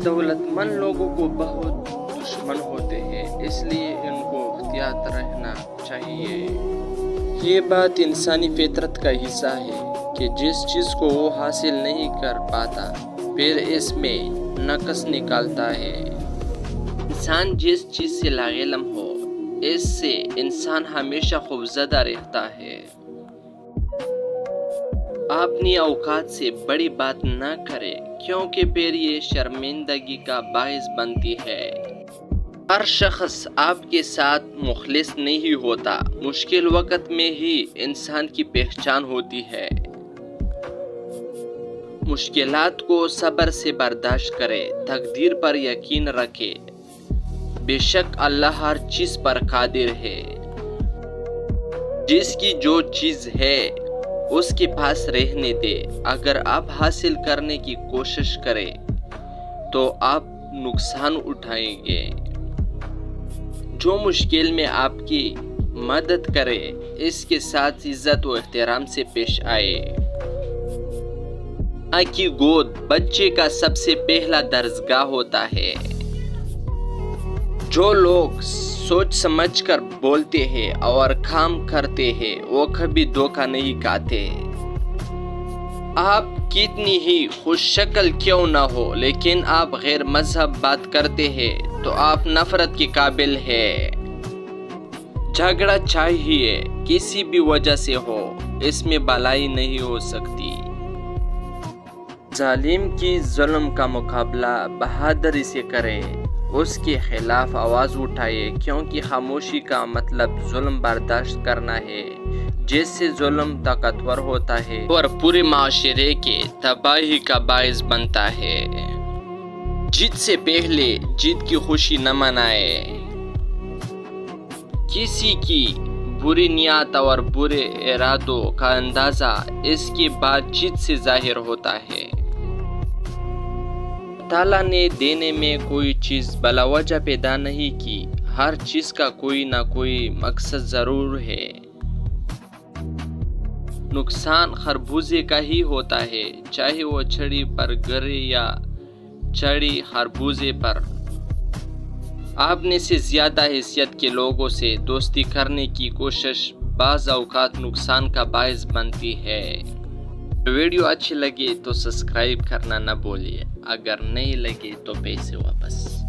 दौलतमंद लोगों को बहुत दुश्मन होते हैं, इसलिए इनको एहतियात रहना चाहिए। ये बात इंसानी फितरत का हिस्सा है कि जिस चीज़ को वो हासिल नहीं कर पाता फिर इसमें नक़्स निकालता है। इंसान जिस चीज़ से लाइल्म हो इससे इंसान हमेशा खौफज़दा रहता है। अपनी औकात से बड़ी बात न करें क्योंकि फिर ये शर्मिंदगी का बाइस बनती है। हर शख्स आपके साथ मुखलिस नहीं होता, मुश्किल वक़्त में ही इंसान की पहचान होती है। मुश्किलात को सब्र से बर्दाश्त करें, तकदीर पर यकीन रखें, बेशक अल्लाह हर चीज़ पर कादिर है। जिसकी जो चीज़ है उसके पास रहने दे। अगर आप हासिल करने की कोशिश करें तो आप नुकसान उठाएंगे। जो मुश्किल में आपकी मदद करे इसके साथ इज्जत व एहतराम से पेश आए। माँ की गोद बच्चे का सबसे पहला दर्जगाह होता है। जो लोग सोच समझकर बोलते हैं और काम करते हैं वो कभी धोखा नहीं खाते। आप कितनी ही खुश शक्ल क्यों ना हो, लेकिन आप गैर मजहब बात करते हैं तो आप नफरत के काबिल है। झगड़ा चाहिए किसी भी वजह से हो, इसमें भलाई नहीं हो सकती। जालिम की जुल्म का मुकाबला बहादुरी से करे, उसके खिलाफ आवाज़ उठाए, क्योंकि खामोशी का मतलब जुल्म बर्दाश्त करना है। जिससे जुल्म ताकतवर होता है और पूरे माशरे के तबाही का बाइस बनता है। जीत से पहले जीत की खुशी न मनाए। किसी की बुरी नियत और बुरे इरादों का अंदाज़ा इसके बाद जीत से जाहिर होता है। ताला ने देने में कोई चीज़ बलावजह पैदा नहीं की, हर चीज़ का कोई ना कोई मकसद ज़रूर है। नुकसान खरबूजे का ही होता है, चाहे वो छड़ी पर गिरे या चढ़ी खरबूजे पर। आपने से ज़्यादा हैसियत के लोगों से दोस्ती करने की कोशिश बाज़ औक़ात नुकसान का बाइस बनती है। वीडियो अच्छी लगे तो सब्सक्राइब करना न भूलिए, अगर नहीं लगे तो पैसे वापस।